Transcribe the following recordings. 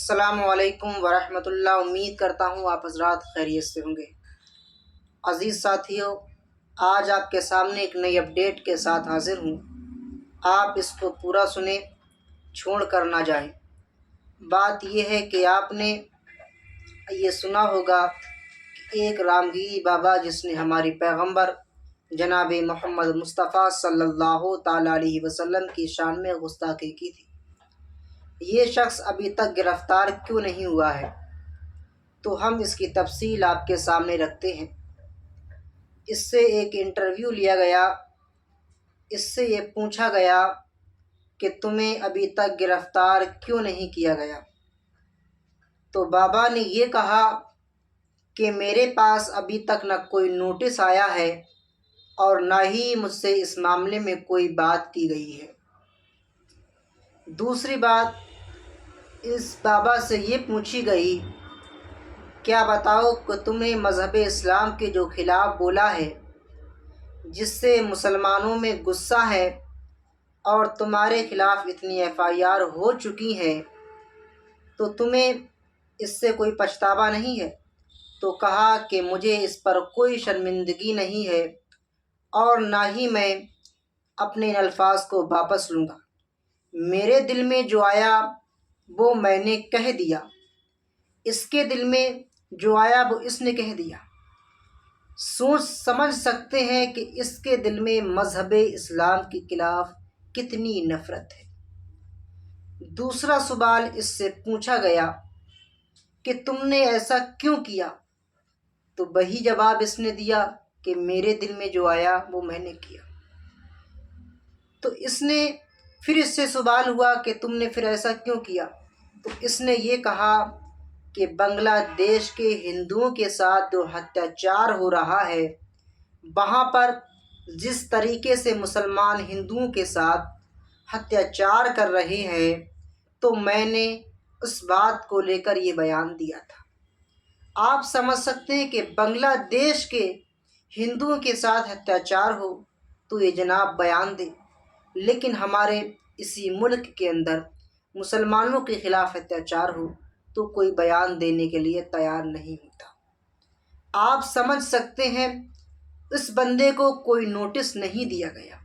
अस्सलामुअलैकुम वरहमतुल्लाह। उम्मीद करता हूँ आप हज़रात खैरियत से होंगे। अज़ीज़ साथियों, आज आपके सामने एक नई अपडेट के साथ हाज़िर हूँ। आप इसको पूरा सुने, छोड़ कर ना जाएं। बात यह है कि आपने ये सुना होगा कि एक रामगीरी बाबा जिसने हमारी पैगंबर जनाब मोहम्मद मुस्तफ़ा सल्लल्लाहु ताला अलैहि वसल्लम की शान में गुस्ताखी की थी, ये शख्स अभी तक गिरफ़्तार क्यों नहीं हुआ है? तो हम इसकी तफसील आपके सामने रखते हैं। इससे एक इंटरव्यू लिया गया, इससे ये पूछा गया कि तुम्हें अभी तक गिरफ़्तार क्यों नहीं किया गया? तो बाबा ने ये कहा कि मेरे पास अभी तक न कोई नोटिस आया है और ना ही मुझसे इस मामले में कोई बात की गई है। दूसरी बात, इस बाबा से ये पूछी गई, क्या बताओ कि तुमने मज़हब इस्लाम के जो ख़िलाफ़ बोला है, जिससे मुसलमानों में गुस्सा है और तुम्हारे ख़िलाफ़ इतनी FIR हो चुकी हैं, तो तुम्हें इससे कोई पछतावा नहीं है? तो कहा कि मुझे इस पर कोई शर्मिंदगी नहीं है और ना ही मैं अपने इन अल्फाज को वापस लूँगा। मेरे दिल में जो आया वो मैंने कह दिया, इसके दिल में जो आया वो इसने कह दिया। सोच समझ सकते हैं कि इसके दिल में मज़हब इस्लाम के खिलाफ़ कितनी नफ़रत है। दूसरा सवाल इससे पूछा गया कि तुमने ऐसा क्यों किया? तो वही जवाब इसने दिया कि मेरे दिल में जो आया वो मैंने किया। तो इससे सवाल हुआ कि तुमने फिर ऐसा क्यों किया? तो इसने ये कहा कि बांग्लादेश के हिंदुओं के साथ जो अत्याचार हो रहा है, वहाँ पर जिस तरीके से मुसलमान हिंदुओं के साथ अत्याचार कर रहे हैं, तो मैंने उस बात को लेकर ये बयान दिया था। आप समझ सकते हैं कि बांग्लादेश के हिंदुओं के साथ अत्याचार हो तो ये जनाब बयान दे, लेकिन हमारे इसी मुल्क के अंदर मुसलमानों के ख़िलाफ़ अत्याचार हो तो कोई बयान देने के लिए तैयार नहीं होता। आप समझ सकते हैं, इस बंदे को कोई नोटिस नहीं दिया गया।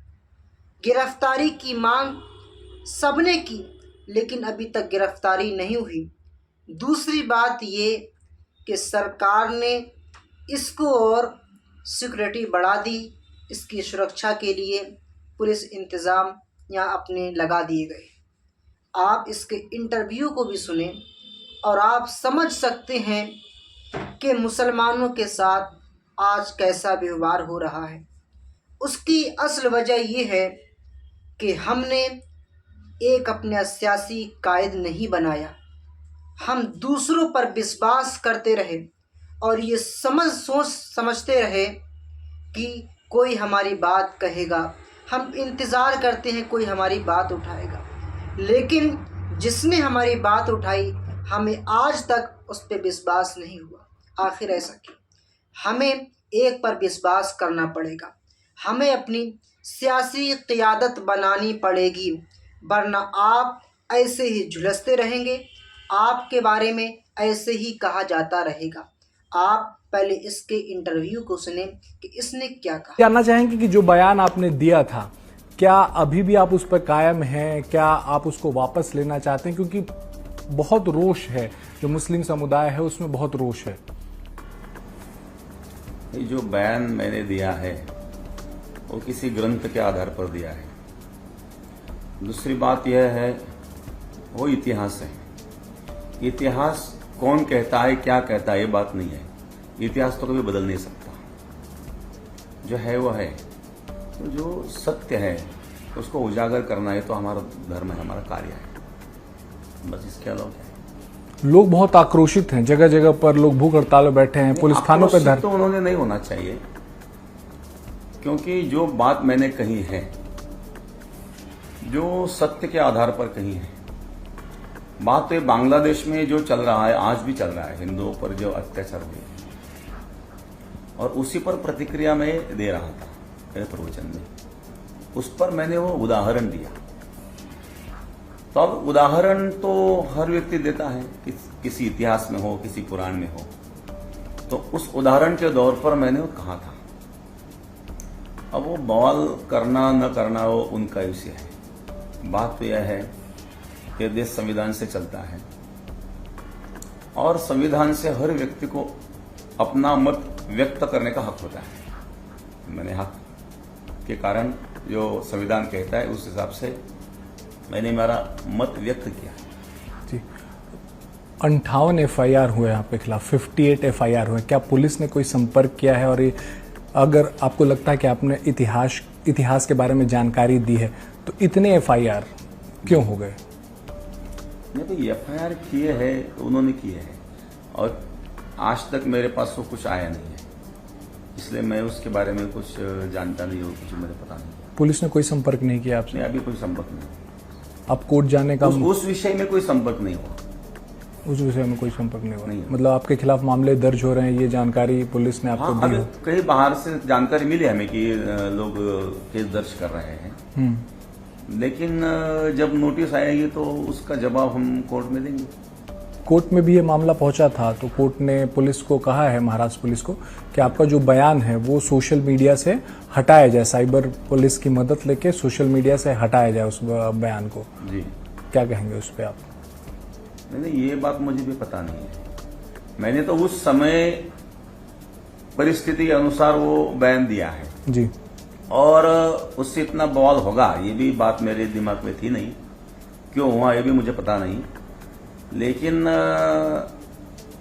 गिरफ़्तारी की मांग सबने की, लेकिन अभी तक गिरफ़्तारी नहीं हुई। दूसरी बात ये कि सरकार ने इसको और सिक्योरिटी बढ़ा दी, इसकी सुरक्षा के लिए पुलिस इंतज़ाम यहाँ अपने लगा दिए गए। आप इसके इंटरव्यू को भी सुने और आप समझ सकते हैं कि मुसलमानों के साथ आज कैसा व्यवहार हो रहा है। उसकी असल वजह यह है कि हमने एक अपना सियासी कायद नहीं बनाया, हम दूसरों पर विश्वास करते रहे और ये सोच समझते रहे कि कोई हमारी बात कहेगा, हम इंतज़ार करते हैं कोई हमारी बात उठाएगा, लेकिन जिसने हमारी बात उठाई हमें आज तक उस पर विश्वास नहीं हुआ। आखिर ऐसा क्यों? हमें एक पर विश्वास करना पड़ेगा, हमें अपनी सियासी क़ियादत बनानी पड़ेगी, वरना आप ऐसे ही झुलसते रहेंगे, आपके बारे में ऐसे ही कहा जाता रहेगा। आप पहले इसके इंटरव्यू को सुने कि इसने क्या कहा। जानना चाहेंगे कि जो बयान आपने दिया था, क्या अभी भी आप उस पर कायम हैं? क्या आप उसको वापस लेना चाहते हैं? क्योंकि बहुत रोष है, जो मुस्लिम समुदाय है उसमें बहुत रोष है। जो बयान मैंने दिया है वो किसी ग्रंथ के आधार पर दिया है। दूसरी बात यह है, वो इतिहास है। इतिहास कौन कहता है, क्या कहता है, ये बात नहीं है। इतिहास तो कभी बदल नहीं सकता, जो है वो है। तो जो सत्य है उसको उजागर करना है तो हमारा धर्म है, हमारा कार्य है, बस इसके अलावा क्या है। लोग बहुत आक्रोशित हैं, जगह जगह पर लोग भूख हड़ताल में बैठे हैं, पुलिस थानों पर धरना। तो उन्होंने नहीं होना चाहिए, क्योंकि जो बात मैंने कही है, जो सत्य के आधार पर कही है, बात तो बांग्लादेश में जो चल रहा है, आज भी चल रहा है, हिंदुओं पर जो अत्याचार हुए, और उसी पर प्रतिक्रिया मैं दे रहा था मेरे प्रवचन में। उस पर मैंने वो उदाहरण दिया तो अब उदाहरण तो हर व्यक्ति देता है, किसी इतिहास में हो, किसी पुराण में हो। तो उस उदाहरण के दौर पर मैंने वो कहा था। अब वो बवाल करना न करना वो उनका विषय है। बात तो यह है कि देश संविधान से चलता है और संविधान से हर व्यक्ति को अपना मत व्यक्त करने का हक होता है। मैंने हक के कारण जो संविधान कहता है उस हिसाब से मैंने मेरा मत व्यक्त किया। जी, 58 FIR हुए आपके खिलाफ, 58 FIR हुए। क्या पुलिस ने कोई संपर्क किया है? और ये अगर आपको लगता है कि आपने इतिहास के बारे में जानकारी दी है तो इतने FIR क्यों हो गए? नहीं तो FIR किए हैं तो उन्होंने किए हैं और आज तक मेरे पास वो कुछ आया नहीं है, इसलिए मैं उसके बारे में कुछ जानता नहीं हूँ, कुछ मुझे पता नहीं। पुलिस ने कोई संपर्क नहीं किया आपसे? नहीं, अभी कोई संपर्क नहीं। आप कोर्ट जाने का उस विषय में कोई संपर्क नहीं हुआ। उस विषय में कोई संपर्क नहीं हुआ? नहीं। मतलब आपके खिलाफ मामले दर्ज हो रहे हैं, ये जानकारी पुलिस ने आपको दी हो? कहीं बाहर से जानकारी मिली हमें कि लोग केस दर्ज कर रहे हैं, लेकिन जब नोटिस आएगी तो उसका जवाब हम कोर्ट में देंगे। कोर्ट में भी ये मामला पहुंचा था तो कोर्ट ने पुलिस को कहा है, महाराष्ट्र पुलिस को, कि आपका जो बयान है वो सोशल मीडिया से हटाया जाए, साइबर पुलिस की मदद लेके सोशल मीडिया से हटाया जाए उस बयान को। जी, क्या कहेंगे उस पर आप? नहीं, ये बात मुझे भी पता नहीं है। मैंने तो उस समय परिस्थिति के अनुसार वो बयान दिया है जी, और उससे इतना बवाल होगा ये भी बात मेरे दिमाग में थी नहीं। क्यों हुआ ये भी मुझे पता नहीं, लेकिन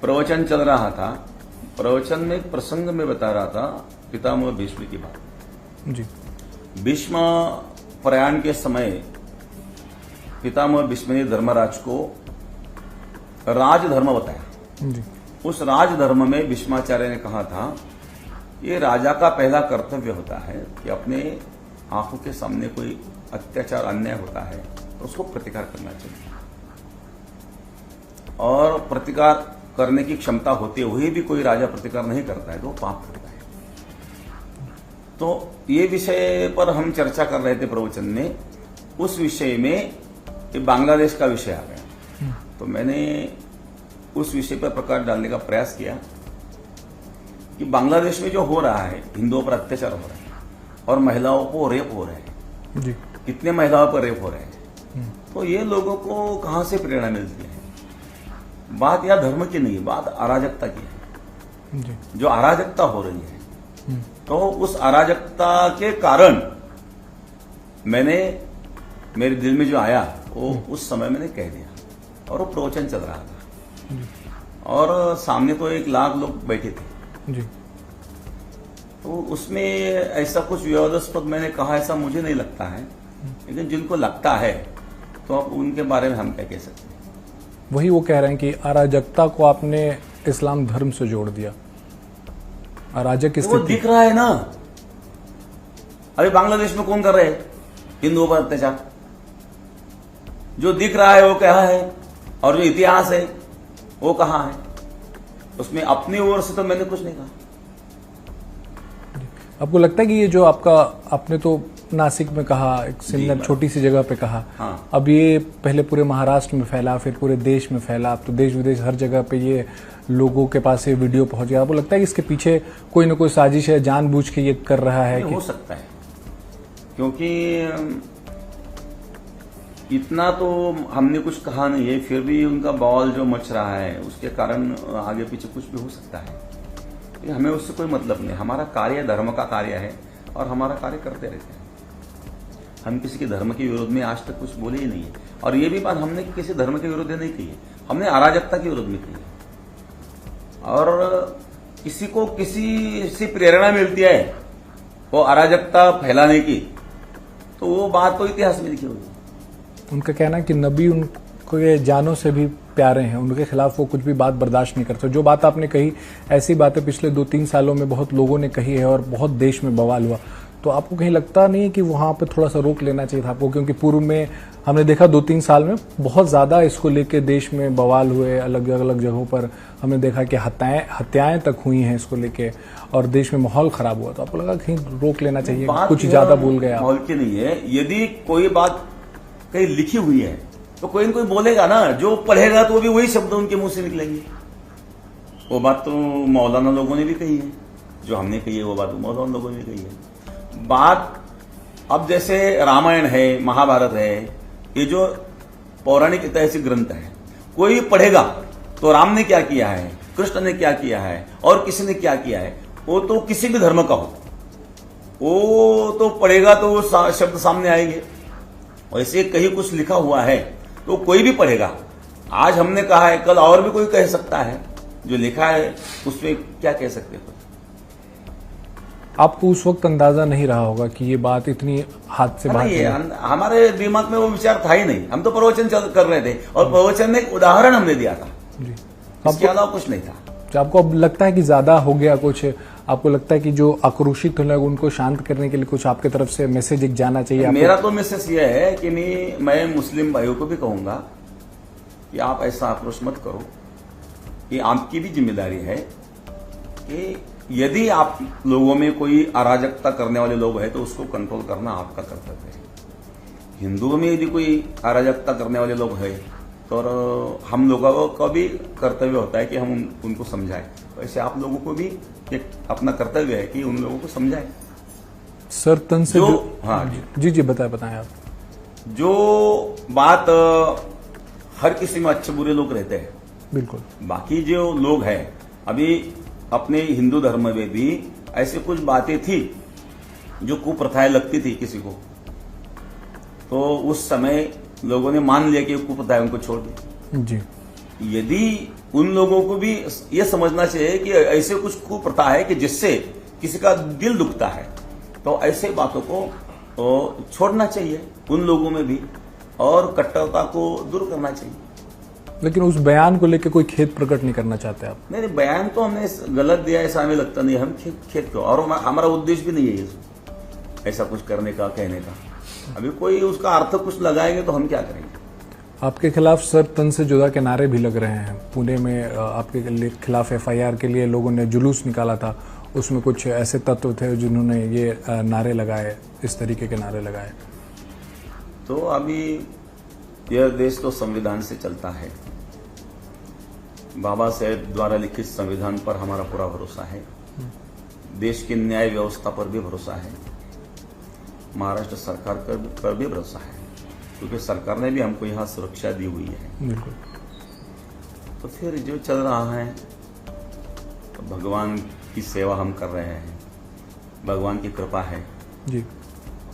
प्रवचन चल रहा था। प्रवचन में एक प्रसंग में बता रहा था पितामह भीष्म की बात। जी, भीष्म प्रयाण के समय पितामह भीष्म ने धर्मराज को राजधर्म बताया। जी, उस राजधर्म में भीष्माचार्य ने कहा था ये राजा का पहला कर्तव्य होता है कि अपने आंखों के सामने कोई अत्याचार अन्याय होता है तो उसको प्रतिकार करना चाहिए, और प्रतिकार करने की क्षमता होते हुए भी कोई राजा प्रतिकार नहीं करता है तो पाप करता है। तो ये विषय पर हम चर्चा कर रहे थे प्रवचन में। उस विषय में ये बांग्लादेश का विषय आ गया, तो मैंने उस विषय पर प्रकाश डालने का प्रयास किया कि बांग्लादेश में जो हो रहा है, हिंदुओं पर अत्याचार हो रहा है और महिलाओं को रेप हो रहे हैं। जी, कितने महिलाओं पर रेप हो रहे हैं, तो ये लोगों को कहां से प्रेरणा मिलती है? बात या धर्म की नहीं, बात अराजकता की है। जी, जो अराजकता हो रही है, तो उस अराजकता के कारण मैंने, मेरे दिल में जो आया वो उस समय मैंने कह दिया। और वो प्रवचन चल रहा था और सामने तो 1 लाख लोग बैठे थे। जी, तो उसमें ऐसा कुछ विवादास्पद मैंने कहा ऐसा मुझे नहीं लगता है, लेकिन जिनको लगता है तो अब उनके बारे में हम क्या कह सकते हैं। वही वो कह रहे हैं कि अराजकता को आपने इस्लाम धर्म से जोड़ दिया। अराजक वो दिख रहा है ना, अभी बांग्लादेश में कौन कर रहे हैं हिंदुओं पर अत्याचार? जो दिख रहा है वो क्या है, और जो इतिहास है वो कहां है? उसमें अपनी ओर से तो मैंने कुछ नहीं कहा। आपको लगता है कि ये जो आपने तो नासिक में कहा, एक सिन्नर छोटी सी जगह पे कहा, हाँ। अब ये पहले पूरे महाराष्ट्र में फैला, फिर पूरे देश में फैला, अब तो देश विदेश हर जगह पे ये लोगों के पास ये वीडियो पहुंच गया। आपको लगता है कि इसके पीछे कोई ना कोई साजिश है, जानबूझ के ये कर रहा है? हो सकता है, क्योंकि इतना तो हमने कुछ कहा नहीं है, फिर भी उनका बवाल जो मच रहा है उसके कारण आगे पीछे कुछ भी हो सकता है। हमें उससे कोई मतलब नहीं। हमारा कार्य धर्म का कार्य है और हमारा कार्य करते रहते हैं। हम किसी के धर्म के विरोध में आज तक कुछ बोले ही नहीं है, और ये भी बात हमने किसी धर्म के विरोध में नहीं की है, हमने अराजकता के विरोध में की है। और किसी को किसी से प्रेरणा मिलती है वो अराजकता फैलाने की, तो वो बात तो इतिहास में लिखी हुई है। उनका कहना है कि नबी उनको ये जानों से भी प्यारे हैं, उनके खिलाफ वो कुछ भी बात बर्दाश्त नहीं करते। जो बात आपने कही, ऐसी बातें पिछले 2-3 सालों में बहुत लोगों ने कही है और बहुत देश में बवाल हुआ। तो आपको कहीं लगता नहीं है कि वहां पे थोड़ा सा रोक लेना चाहिए था आपको? क्योंकि पूर्व में हमने देखा 2-3 साल में बहुत ज्यादा इसको लेके देश में बवाल हुए, अलग अलग जगहों पर हमने देखा कि हत्याएं तक हुई हैं इसको लेके, और देश में माहौल खराब हुआ। तो आपको लगा कहीं रोक लेना चाहिए, कुछ ज्यादा बोल गए आप? माहौल की नहीं है। यदि कोई बात कहीं लिखी हुई है तो कोई न कोई बोलेगा ना, जो पढ़ेगा तो भी वही शब्द उनके मुंह से निकलेंगे। वो बात तो मौलाना लोगों ने भी कही है, जो हमने कही है वो बात मौलाना लोगों ने कही है। बात अब जैसे रामायण है, महाभारत है, ये जो पौराणिक ऐतिहासिक ग्रंथ है, कोई पढ़ेगा तो राम ने क्या किया है, कृष्ण ने क्या किया है और किसी ने क्या किया है, वो तो किसी भी धर्म का हो, वो तो पढ़ेगा तो वो शब्द सामने आएंगे। वैसे कहीं कुछ लिखा हुआ है तो कोई भी पढ़ेगा। आज हमने कहा है, कल और भी कोई कह सकता है, जो लिखा है उसमें क्या कह सकते हैं। आपको उस वक्त अंदाजा नहीं रहा होगा कि ये बात इतनी हाथ से बाहर नहीं, हमारे दिमाग में वो विचार था ही नहीं। हम तो प्रवचन कर रहे थे और प्रवचन में एक उदाहरण हमने दिया था, इसके अलावा कुछ नहीं था। तो आपको अब लगता है कि ज्यादा हो गया कुछ? आपको लगता है कि जो आक्रोशित लोग उनको शांत करने के लिए कुछ आपके तरफ से मैसेज एक जाना चाहिए? मेरा तो मैसेज यह है कि नहीं, मैं मुस्लिम भाइयों को भी कहूंगा कि आप ऐसा आक्रोश मत करो। ये आपकी भी जिम्मेदारी है कि यदि आप लोगों में कोई अराजकता करने वाले लोग हैं तो उसको कंट्रोल करना आपका कर्तव्य है। हिंदुओं में यदि कोई अराजकता करने वाले लोग हैं तो हम लोगों का भी कर्तव्य होता है कि हम उनको समझाएं। वैसे आप लोगों को भी एक अपना कर्तव्य है कि उन लोगों को समझाएं। सर तन से हाँ जी बताएं आप। जो बात हर किसी में अच्छे बुरे लोग रहते हैं, बिल्कुल। बाकी जो लोग हैं, अभी अपने हिंदू धर्म में भी ऐसे कुछ बातें थी जो कुप्रथाएं लगती थी किसी को, तो उस समय लोगों ने मान लिया कि कुप्रथाएं उनको छोड़ दी। जी। यदि उन लोगों को भी यह समझना चाहिए कि ऐसे कुछ कुप्रथा है कि जिससे किसी का दिल दुखता है, तो ऐसे बातों को तो छोड़ना चाहिए उन लोगों में भी, और कट्टरता को दूर करना चाहिए। लेकिन उस बयान को लेकर कोई खेद प्रकट नहीं करना चाहते आप? नहीं, बयान तो हमने गलत दिया ऐसा हमें लगता नहीं। हम खेद क्यों, और हमारा उद्देश्य भी नहीं है ऐसा कुछ करने का, कहने का। अभी कोई उसका अर्थ कुछ लगाएंगे तो हम क्या करेंगे। आपके खिलाफ सर तन से जुदा के नारे भी लग रहे हैं। पुणे में आपके खिलाफ FIR के लिए लोगों ने जुलूस निकाला था, उसमें कुछ ऐसे तत्व थे जिन्होंने ये नारे लगाए, इस तरीके के नारे लगाए। तो अभी यह देश तो संविधान से चलता है, बाबा साहेब द्वारा लिखित संविधान पर हमारा पूरा भरोसा है, देश की न्याय व्यवस्था पर भी भरोसा है, महाराष्ट्र सरकार पर भी भरोसा है, क्योंकि सरकार ने भी हमको यहाँ सुरक्षा दी हुई है। बिल्कुल। तो फिर जो चल रहा है, तो भगवान की सेवा हम कर रहे हैं, भगवान की कृपा है जी।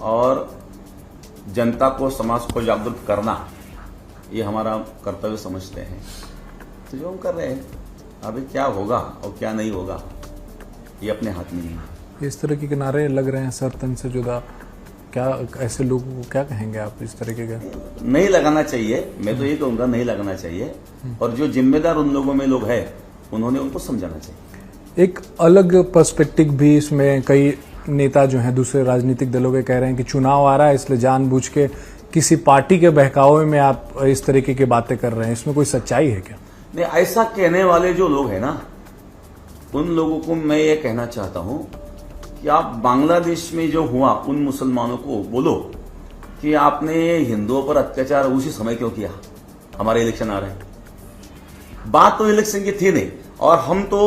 और जनता को, समाज को जागरूक करना ये हमारा कर्तव्य समझते हैं। तो जो हम कर रहे हैं, अभी क्या होगा और क्या नहीं होगा ये अपने हाथ में नहीं है। इस तरह के नारे लग रहे हैं सर तन से जुदा, क्या ऐसे लोगों को क्या कहेंगे आप इस तरीके का? नहीं लगाना चाहिए, मैं तो ये कहूंगा नहीं लगाना चाहिए, और जो जिम्मेदार उन लोगों में लोग हैं उन्होंने उनको समझाना चाहिए। एक अलग पर्सपेक्टिव भी इसमें कई नेता जो हैं दूसरे राजनीतिक दलों के कह रहे हैं कि चुनाव आ रहा है इसलिए जानबूझ के किसी पार्टी के बहकावे में आप इस तरीके की बातें कर रहे हैं, इसमें कोई सच्चाई है क्या? नहीं, ऐसा कहने वाले जो लोग हैं ना, उन लोगों को मैं ये कहना चाहता हूं कि आप बांग्लादेश में जो हुआ उन मुसलमानों को बोलो कि आपने हिंदुओं पर अत्याचार उसी समय क्यों किया, हमारे इलेक्शन आ रहे हैं। बात तो इलेक्शन की थी नहीं, और हम तो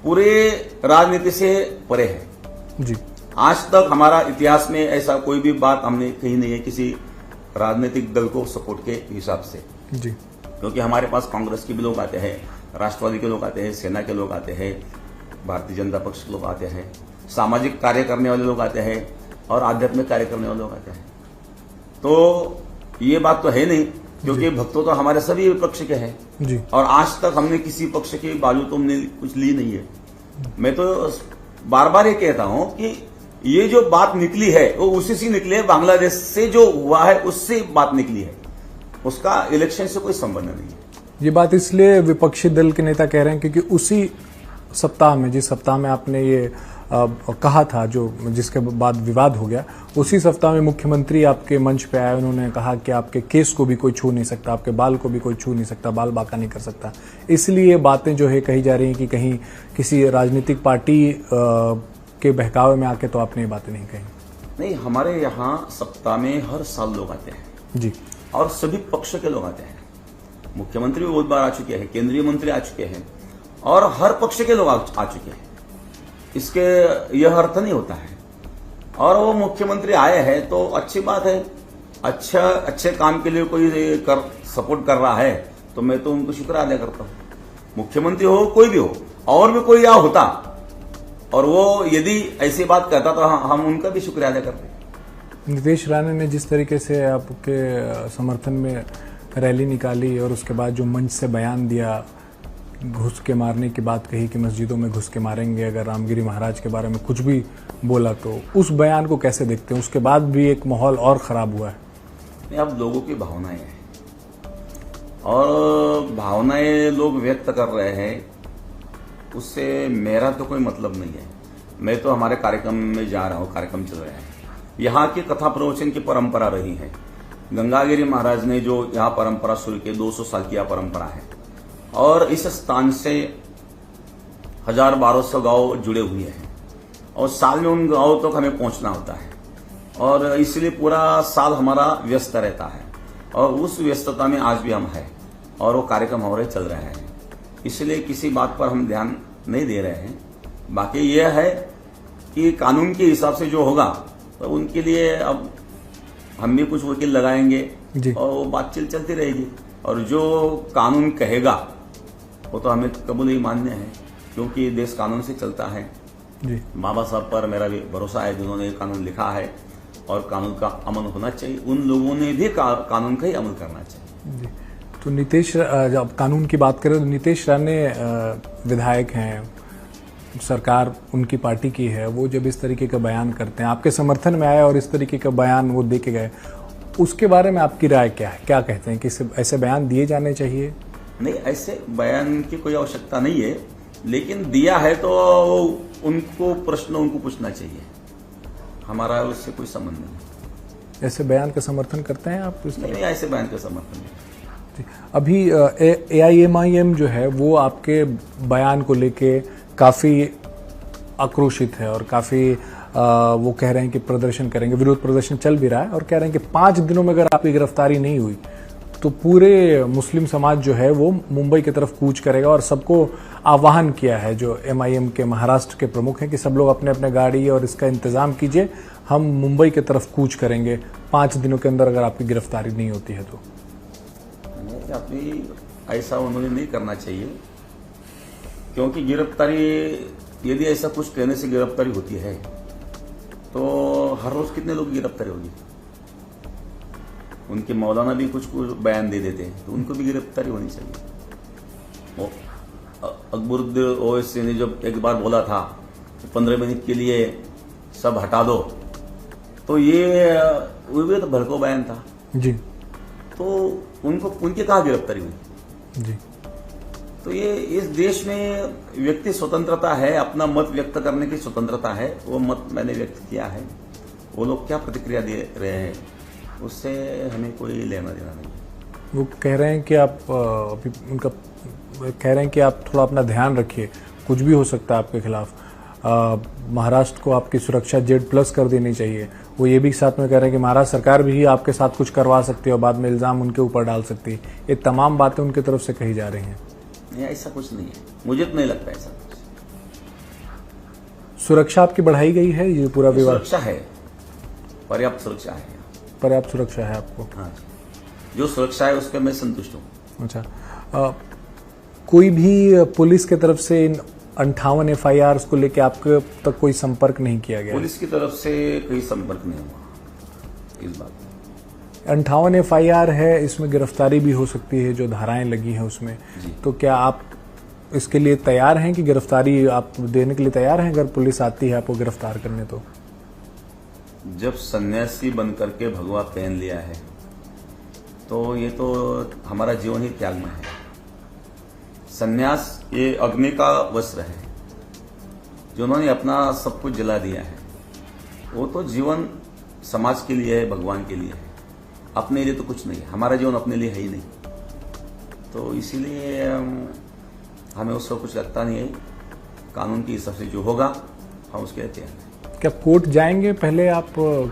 पूरे राजनीति से परे हैं जी। आज तक हमारा इतिहास में ऐसा कोई भी बात हमने कही नहीं है किसी राजनीतिक दल को सपोर्ट के हिसाब से जी। क्योंकि हमारे पास कांग्रेस के भी लोग आते हैं, राष्ट्रवादी के लोग आते हैं, सेना के लोग आते हैं, भारतीय जनता पक्ष के लोग आते हैं, सामाजिक कार्य करने वाले लोग आते हैं और आध्यात्मिक कार्य करने वाले लोग आते हैं। तो ये बात तो है नहीं, क्योंकि भक्तों तो हमारे सभी पक्ष के हैं जी। और आज तक हमने किसी पक्ष की बाजू तो हमने कुछ ली नहीं है। मैं तो बार बार ये कहता हूं कि ये जो बात निकली है वो उसी से निकली है, बांग्लादेश से जो हुआ है उससे बात निकली है, उसका इलेक्शन से कोई संबंध नहीं है। ये बात इसलिए विपक्षी दल के नेता कह रहे हैं क्योंकि उसी सप्ताह में, जिस सप्ताह में आपने ये कहा था, जो जिसके बाद विवाद हो गया, उसी सप्ताह में मुख्यमंत्री आपके मंच पे आए, उन्होंने कहा कि आपके केस को भी कोई छू नहीं सकता, आपके बाल को भी कोई छू नहीं सकता, बाल बांका नहीं कर सकता। इसलिए बातें जो है कही जा रही हैं कि कहीं किसी राजनीतिक पार्टी के बहकावे में आके तो आपने ये बातें नहीं कही। नहीं, हमारे यहाँ सप्ताह में हर साल लोग आते हैं जी। और सभी पक्ष के लोग आते हैं। मुख्यमंत्री भी बहुत बार आ चुके हैं, केंद्रीय मंत्री आ चुके हैं और हर पक्ष के लोग आ चुके हैं। इसके यह अर्थ नहीं होता है। और वो मुख्यमंत्री आए हैं तो अच्छी बात है, अच्छे काम के लिए कोई सपोर्ट कर रहा है तो मैं तो उनको शुक्र अदा करता हूँ। मुख्यमंत्री हो कोई भी हो, और भी कोई यहाँ होता और वो यदि ऐसी बात कहता तो हम उनका भी शुक्रिया अदा करते। नीतीश राणे ने जिस तरीके से आपके समर्थन में रैली निकाली और उसके बाद जो मंच से बयान दिया, घुस के मारने की बात कही कि मस्जिदों में घुस के मारेंगे अगर रामगिरी महाराज के बारे में कुछ भी बोला, तो उस बयान को कैसे देखते हैं? उसके बाद भी एक माहौल और खराब हुआ है। अब लोगों की भावनाएं हैं और भावनाएं लोग व्यक्त कर रहे हैं, उससे मेरा तो कोई मतलब नहीं है। मैं तो हमारे कार्यक्रम में जा रहा हूं, कार्यक्रम चल रहा है। यहाँ की कथा प्रवचन की परंपरा रही है। गंगागिरी महाराज ने जो यहाँ परंपरा शुरू की, 200 साल की यह परंपरा है और इस स्थान से 1000-1200 गांव जुड़े हुए हैं और साल में उन गांवों तक हमें पहुंचना होता है और इसलिए पूरा साल हमारा व्यस्त रहता है और उस व्यस्तता में आज भी हम हैं और वो कार्यक्रम हमारे चल रहे हैं। इसलिए किसी बात पर हम ध्यान नहीं दे रहे हैं। बाकी यह है कि कानून के हिसाब से जो होगा तो उनके लिए अब हम भी कुछ वकील लगाएंगे और वो बातचीत चलती रहेगी और जो कानून कहेगा वो तो हमें कबूल ही मान्य है, क्योंकि देश कानून से चलता है। जी। बाबा साहब पर मेरा भी भरोसा है, जिन्होंने ये कानून लिखा है और कानून का अमल होना चाहिए। उन लोगों ने भी कानून का ही अमल करना चाहिए। जी। तो नीतीश, जब कानून की बात करें तो नीतीश राणे विधायक हैं, सरकार उनकी पार्टी की है, वो जब इस तरीके का बयान करते हैं, आपके समर्थन में आए और इस तरीके का बयान वो दे के गए, उसके बारे में आपकी राय क्या है? क्या कहते हैं कि ऐसे बयान दिए जाने चाहिए? नहीं, ऐसे बयान की कोई आवश्यकता नहीं है, लेकिन दिया है तो उनको प्रश्न उनको पूछना चाहिए। हमारा उससे कोई संबंध नहीं। ऐसे बयान का समर्थन करते हैं आप? नहीं, ऐसे बयान का समर्थन नहीं। अभी AIMIM जो है वो आपके बयान को लेके काफी आक्रोशित है और काफी वो कह रहे हैं कि प्रदर्शन करेंगे, विरोध प्रदर्शन चल भी रहा है और कह रहे हैं कि 5 दिनों में अगर आपकी गिरफ्तारी नहीं हुई तो पूरे मुस्लिम समाज जो है वो मुंबई की तरफ कूच करेगा और सबको आह्वान किया है, जो MIM के महाराष्ट्र के प्रमुख हैं, कि सब लोग अपने अपने गाड़ी और इसका इंतजाम कीजिए, हम मुंबई की तरफ कूच करेंगे 5 दिनों के अंदर अगर आपकी गिरफ्तारी नहीं होती है तो। अपनी ऐसा उन्होंने नहीं करना चाहिए, क्योंकि गिरफ्तारी, यदि ऐसा कुछ कहने से गिरफ्तारी होती है तो हर रोज कितने लोग गिरफ्तारी होगी। उनके मौलाना भी कुछ बयान दे देते हैं तो उनको भी गिरफ्तारी होनी चाहिए। अकबरुद्दीन ओवैसी ने जब एक बार बोला था कि 15 मिनट के लिए सब हटा दो, तो ये वो भी तो भड़को बयान था जी। तो उनकी कहाँ गिरफ्तारी हुई जी। तो ये इस देश में व्यक्ति स्वतंत्रता है, अपना मत व्यक्त करने की स्वतंत्रता है, वो मत मैंने व्यक्त किया है। वो लोग क्या प्रतिक्रिया दे रहे हैं उससे हमें कोई लेना देना नहीं। वो कह रहे हैं कि आप अभी उनका कह रहे हैं कि आप थोड़ा अपना ध्यान रखिए, कुछ भी हो सकता है आपके खिलाफ। महाराष्ट्र को आपकी सुरक्षा Z+ कर देनी चाहिए। वो ये भी साथ में कह रहे हैं कि महाराष्ट्र सरकार भी आपके साथ कुछ करवा सकती है और बाद में इल्जाम उनके ऊपर डाल सकती है। ये तमाम बातें उनकी तरफ से कही जा रही हैं। नहीं, ऐसा कुछ नहीं है, मुझे तो नहीं लगता ऐसा कुछ। सुरक्षा आपकी बढ़ाई गई है? ये पूरा विवाद सुरक्षा है, पर्याप्त सुरक्षा है। पर्याप्त सुरक्षा है आपको? हाँ, जो सुरक्षा है उसके मैं संतुष्ट हूँ। अच्छा, कोई भी पुलिस की तरफ से इन 58 FIR को लेके आपके तक कोई संपर्क नहीं किया गया? पुलिस की तरफ से कोई संपर्क नहीं हुआ इस बात। 58 FIR है, इसमें गिरफ्तारी भी हो सकती है, जो धाराएं लगी हैं उसमें। तो क्या आप इसके लिए तैयार हैं कि गिरफ्तारी आप देने के लिए तैयार हैं अगर पुलिस आती है आपको गिरफ्तार करने? तो जब सन्यासी बनकर के भगवा पहन लिया है तो ये तो हमारा जीवन ही त्याग में है। सन्यास ये अग्नि का वस्त्र है, जिन्होंने अपना सब कुछ जला दिया है। वो तो जीवन समाज के लिए है, भगवान के लिए है, अपने लिए तो कुछ नहीं है। हमारा जीवन अपने लिए है ही नहीं, तो इसीलिए हमें उसका कुछ लगता नहीं है। कानून के हिसाब से जो होगा हम उसके लिए तैयार हैं। क्या कोर्ट जाएंगे पहले आप?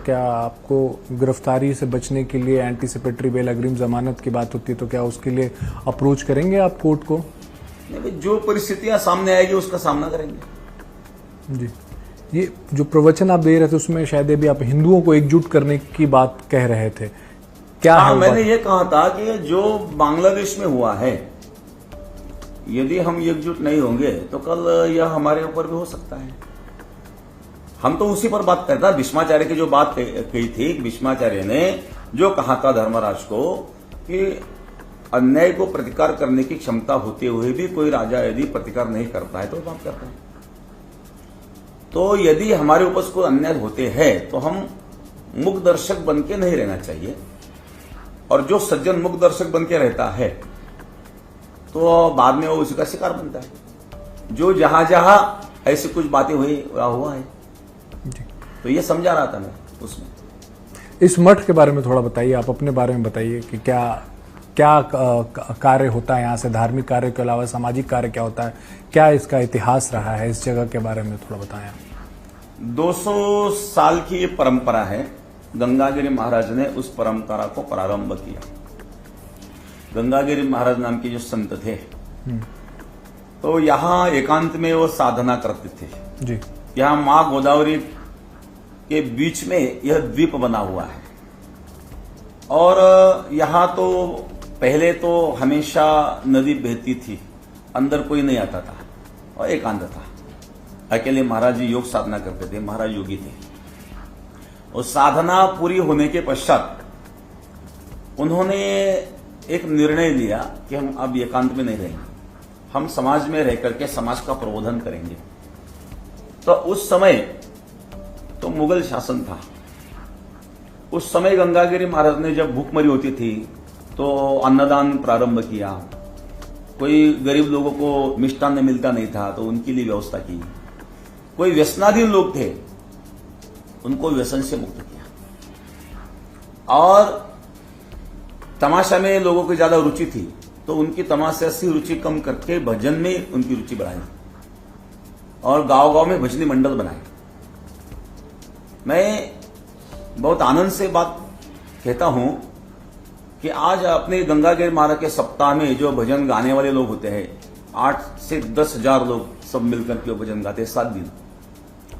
क्या आपको गिरफ्तारी से बचने के लिए एंटीसिपेटरी बेल, अग्रिम जमानत की बात होती है, तो क्या उसके लिए अप्रोच करेंगे आप कोर्ट को? नहीं भाई, जो परिस्थितियां सामने आएगी उसका सामना करेंगे। जी, ये जो प्रवचन आप दे रहे थे उसमें शायद भी आप हिंदुओं को एकजुट करने की बात कह रहे थे, क्या है? मैंने ये कहा था कि जो बांग्लादेश में हुआ है, यदि हम एकजुट नहीं होंगे तो कल यह हमारे ऊपर भी हो सकता है। हम तो उसी पर बात करता। भीष्माचार्य की जो बात कही थी, भीष्माचार्य ने जो कहा था धर्मराज को कि अन्याय को प्रतिकार करने की क्षमता होते हुए भी कोई राजा यदि प्रतिकार नहीं करता है तो बात करता है। तो यदि हमारे ऊपर कोई अन्याय होते हैं तो हम मुख दर्शक बन के नहीं रहना चाहिए, और जो सज्जन मुख दर्शक बन के रहता है तो बाद में वो उसी का शिकार बनता है। जो जहां जहां ऐसी कुछ बातें हुआ है, तो ये समझा रहा था मैं उसमें। इस मठ के बारे में थोड़ा बताइए, आप अपने बारे में बताइए कि क्या क्या कार्य होता है यहाँ से, धार्मिक कार्य के अलावा सामाजिक कार्य क्या होता है, क्या इसका इतिहास रहा है, इस जगह के बारे में थोड़ा बताएं। 200 साल की ये परंपरा है। गंगागिरी महाराज ने उस परंपरा को प्रारंभ किया। गंगागिरी महाराज नाम के जो संत थे, तो यहाँ एकांत में वो साधना करते थे जी। यहाँ माँ गोदावरी के बीच में यह द्वीप बना हुआ है, और यहाँ तो पहले तो हमेशा नदी बहती थी, अंदर कोई नहीं आता था और एकांत था। अकेले महाराज जी योग साधना करते थे, महाराज योगी थे। और साधना पूरी होने के पश्चात उन्होंने एक निर्णय लिया कि हम अब एकांत में नहीं रहेंगे, हम समाज में रह करके समाज का प्रबोधन करेंगे। तो उस समय तो मुगल शासन था। उस समय गंगागिरी महाराज ने जब भूखमरी होती थी तो अन्नदान प्रारंभ किया। कोई गरीब लोगों को मिष्टान्न मिलता नहीं था तो उनके लिए व्यवस्था की। कोई व्यसनाधीन लोग थे, उनको व्यसन से मुक्त किया। और तमाशा में लोगों की ज्यादा रुचि थी तो उनकी तमाशा से रुचि कम करके भजन में उनकी रुचि बढ़ाई और गांव गांव में भजनी मंडल बनाए। मैं बहुत आनंद से बात कहता हूं कि आज अपने गंगागिरी महाराज के सप्ताह में जो भजन गाने वाले लोग होते हैं, 8 से 10 हजार लोग सब मिलकर के भजन गाते हैं। 7 दिन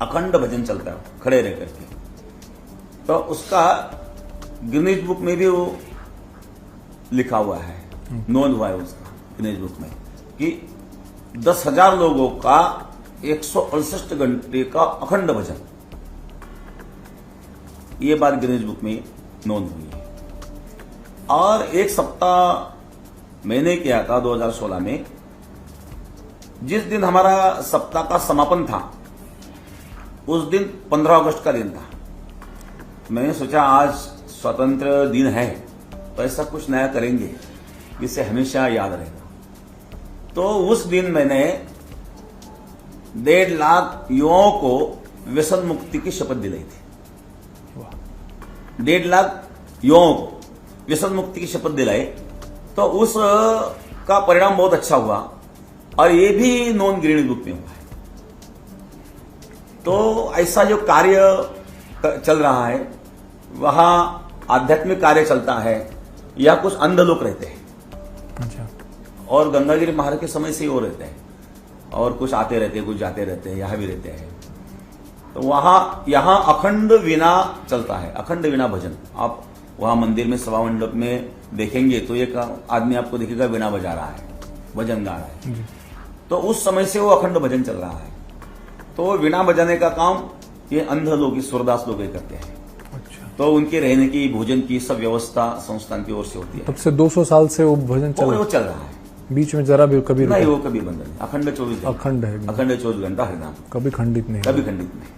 अखंड भजन चलता है खड़े रह करके। तो उसका गिनीज बुक में भी वो लिखा हुआ है, नोंद हुआ है उसका गिनीज बुक में कि 10,000 लोगों का 168 घंटे का अखंड भजन। ये बात गिनीज बुक में नोंद हुई है। और एक सप्ताह मैंने किया था 2016 में। जिस दिन हमारा सप्ताह का समापन था उस दिन 15 अगस्त का दिन था। मैंने सोचा आज स्वतंत्र दिन है तो ऐसा कुछ नया करेंगे जिससे हमेशा याद रहेगा। तो उस दिन मैंने 1.5 लाख युवाओं को व्यसन मुक्ति की शपथ दिलाई थी। 1.5 लाख युवाओं को व्यसन मुक्ति की शपथ दिलाई। तो उस का परिणाम बहुत अच्छा हुआ और ये भी नॉन गिनीज बुक में हुआ है। तो ऐसा जो कार्य चल रहा है, वहां आध्यात्मिक कार्य चलता है, या कुछ अंध लोग रहते हैं। अच्छा। और गंगागिरी महाराज के समय से ही वो रहते हैं, और कुछ आते रहते हैं, कुछ जाते रहते हैं, यहां भी रहते हैं। तो यहां अखंड वीणा चलता है, अखंड वीणा भजन। आप वहां मंदिर में सभा मंडप में देखेंगे तो एक आदमी आपको दिखेगा वीणा बजा रहा है, भजन गा रहा है। तो उस समय से वो अखंड भजन चल रहा है। तो वीणा बजाने का काम ये अंध लोग, सूरदास लोग करते हैं। अच्छा। तो उनके रहने की, भोजन की सब व्यवस्था संस्थान की ओर से होती है। तब से 200 साल से वो भजन चल रहा है। बीच में जरा भी कभी नहीं, वो कभी बंद नहीं, अखंड 24 घंटा, अखंड है, अखंड 24 घंटा हरिनाम, कभी खंडित नहीं, कभी खंडित नहीं।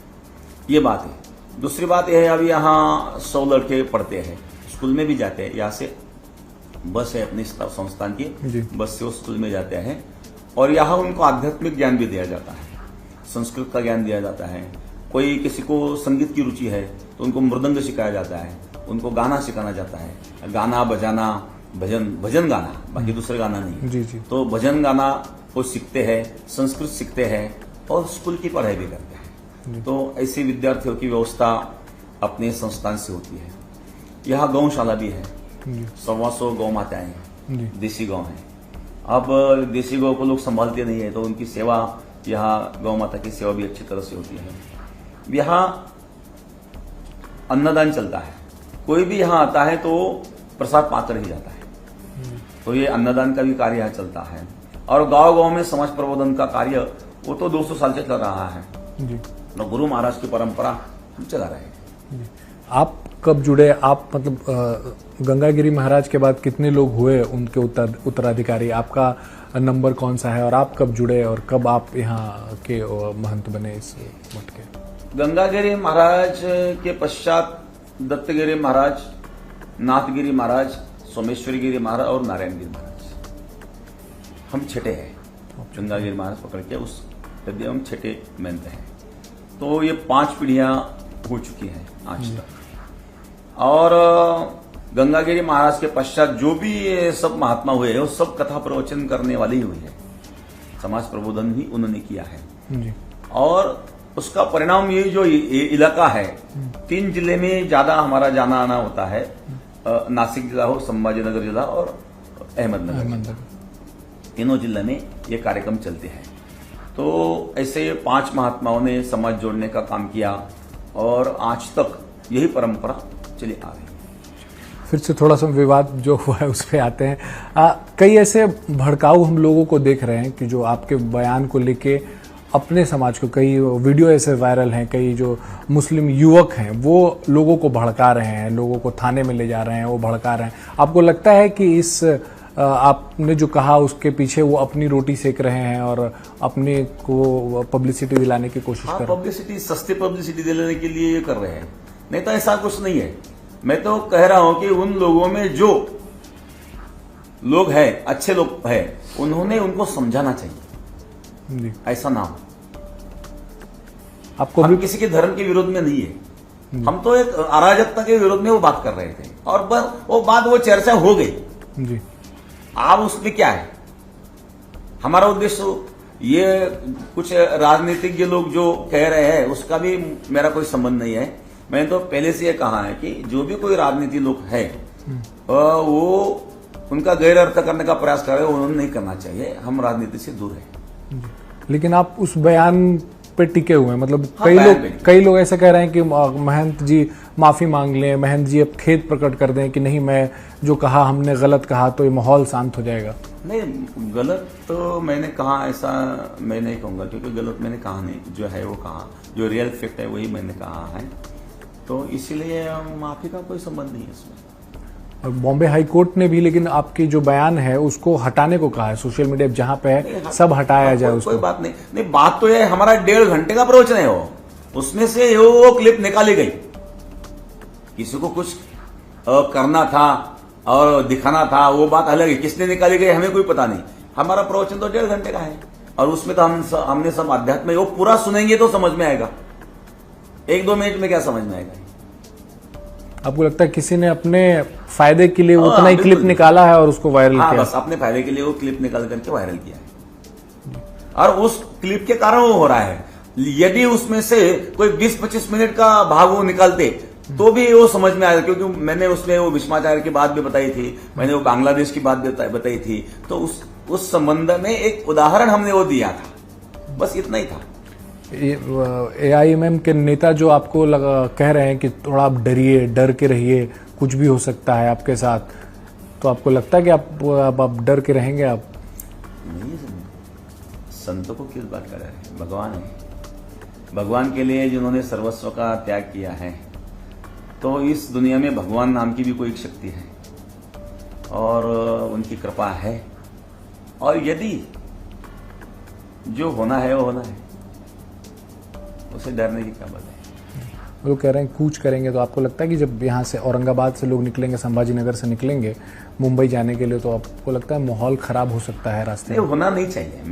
ये बात है। दूसरी बात यह है, अभी यहाँ 100 लड़के पढ़ते हैं, स्कूल में भी जाते हैं। यहाँ से बस है अपनी संस्थान की, बस से वो स्कूल में जाते हैं। और यहाँ उनको आध्यात्मिक ज्ञान भी दिया जाता है, संस्कृत का ज्ञान दिया जाता है। कोई किसी को संगीत की रुचि है तो उनको मृदंग सिखाया जाता है, उनको गाना सिखाना जाता है, गाना बजाना, भजन गाना, बाकी दूसरे गाना नहीं। जी जी। तो भजन गाना वो सीखते हैं, संस्कृत सीखते हैं और स्कूल की पढ़ाई भी करते हैं। तो ऐसे विद्यार्थियों की व्यवस्था अपने संस्थान से होती है। यहाँ गौशाला भी है, 125 गौ माताएं हैं, देसी गौ हैं। अब देसी गौ को लोग संभालते नहीं है, तो उनकी सेवा यहाँ गौ माता की सेवा भी अच्छी तरह से होती है। यहाँ अन्नदान चलता है, कोई भी यहाँ आता है तो प्रसाद पाकर ही जाता है। तो ये अन्नदान का भी कार्य यहाँ चलता है। और गांव गांव में समाज प्रबोधन का कार्य वो तो 200 साल से चल रहा है। तो गुरु महाराज की परंपरा हम चला रहे हैं। आप कब जुड़े? आप मतलब गंगागिरी महाराज के बाद कितने लोग हुए उनके उत्तराधिकारी? आपका नंबर कौन सा है और आप कब जुड़े और कब आप यहाँ के महंत बने इस मठ के? गंगागिरी महाराज के पश्चात दत्तगिरी महाराज, नाथगिरी महाराज, सोमेश्वरी गिरी महाराज और नारायणगिरी महाराज, हम छठे हैं। गंगागिरी महाराज पकड़ के उस यदि हम छठे महंत हैं। तो ये 5 पीढ़ियां हो चुकी हैं आज तक। और गंगागिरी महाराज के पश्चात जो भी ये सब महात्मा हुए हैं वो सब कथा प्रवचन करने वाले ही हुए हैं। समाज प्रबोधन ही उन्होंने किया है जी। और उसका परिणाम ये जो इलाका है, 3 जिले में ज्यादा हमारा जाना आना होता है। नासिक जिला हो, संभाजीनगर जिला और अहमदनगर, तीनों जिले में ये कार्यक्रम चलते हैं। तो ऐसे 5 महात्माओं ने समाज जोड़ने का काम किया और आज तक यही परंपरा चली आ रही है। फिर से थोड़ा सा विवाद जो हुआ है उस पर आते हैं। कई ऐसे भड़काऊ हम लोगों को देख रहे हैं कि जो आपके बयान को लेके अपने समाज को, कई वीडियो ऐसे वायरल हैं, कई जो मुस्लिम युवक हैं वो लोगों को भड़का रहे हैं, लोगों को थाने में ले जा रहे हैं, वो भड़का रहे हैं। आपको लगता है कि इस आपने जो कहा उसके पीछे वो अपनी रोटी सेक रहे हैं और अपने को पब्लिसिटी दिलाने की कोशिश कर रहे हैं? पब्लिसिटी, सस्ती पब्लिसिटी दिलाने के लिए ये कर रहे हैं, नहीं तो ऐसा कुछ नहीं है। मैं तो कह रहा हूं कि उन लोगों में जो लोग हैं, अच्छे लोग हैं, उन्होंने उनको समझाना चाहिए जी। ऐसा ना हो। आपको हम भी किसी के धर्म के विरोध में नहीं है, हम तो एक अराजकता के विरोध में वो बात कर रहे थे और वो बात, वो चर्चा हो गई जी। अब उसमें क्या है? हमारा उद्देश्य ये कुछ राजनीतिज्ञ लोग जो कह रहे हैं उसका भी मेरा कोई संबंध नहीं है। मैंने तो पहले से ये कहा है कि जो भी कोई राजनीति लोग है वो उनका गैर अर्थ करने का प्रयास कर रहे हैं, उन्होंने नहीं करना चाहिए। हम राजनीति से दूर हैं। लेकिन आप उस बयान पे टिके हुए हैं, मतलब हाँ, कई लोग ऐसे कह रहे हैं कि महंत जी माफी मांग लें, महंत जी अब खेद प्रकट कर दें कि नहीं, मैं जो कहा हमने गलत कहा, तो ये माहौल शांत हो जाएगा। नहीं, गलत तो मैंने कहा ऐसा मैं नहीं कहूंगा, क्योंकि गलत मैंने कहा नहीं, जो है वो कहा, जो रियल फैक्ट है वही मैंने कहा है। तो इसीलिए माफी का कोई संबंध नहीं है इसमें। और बॉम्बे हाई कोर्ट ने भी लेकिन आपकी जो बयान है उसको हटाने को कहा है, सोशल मीडिया जहां पे है सब हटाया जाए उसको। कोई बात नहीं, नहीं बात तो ये हमारा 1.5 घंटे का प्रवचन है, वो उसमें से वो क्लिप निकाली गई। किसी को कुछ करना था और दिखाना था, वो बात अलग है। किसने निकाली गई हमें कोई पता नहीं। हमारा प्रवचन तो 1.5 घंटे का है और उसमें तो हमने सब अध्यात्म, वो पूरा सुनेंगे तो समझ में आएगा। 1-2 मिनट में क्या समझ में आएगा? आपको लगता है किसी ने अपने फायदे के लिए उतना ही क्लिप निकाला है और उसको वायरल किया? बस अपने फायदे के लिए वो क्लिप निकाल करके वायरल किया है और उस क्लिप के कारण वो हो रहा है। यदि उसमें से कोई 20-25 मिनट का भाग वो निकालते तो भी वो समझ में आया, क्योंकि मैंने उसमें वो भीष्माचार्य की बात भी बताई थी, मैंने वो बांग्लादेश की बात बताई थी। तो उस संबंध में एक उदाहरण हमने वो दिया था, बस इतना ही था। AIMM के नेता जो आपको कह रहे हैं कि थोड़ा आप डरिए, डर के रहिए, कुछ भी हो सकता है आपके साथ, तो आपको लगता है कि आप डर के रहेंगे? आप नहीं, संतों को किस बात कर रहे हैं? भगवान है, भगवान के लिए जिन्होंने सर्वस्व का त्याग किया है, तो इस दुनिया में भगवान नाम की भी कोई शक्ति है और उनकी कृपा है। और यदि जो होना है वो होना है, उसे डरने की क्या बात है? लोग कह रहे हैं कूच करेंगे, तो आपको लगता है कि जब यहाँ से औरंगाबाद से लोग निकलेंगे, संभाजीनगर से निकलेंगे मुंबई जाने के लिए, तो आपको लगता है माहौल खराब हो सकता है रास्ते में? होना नहीं चाहिए।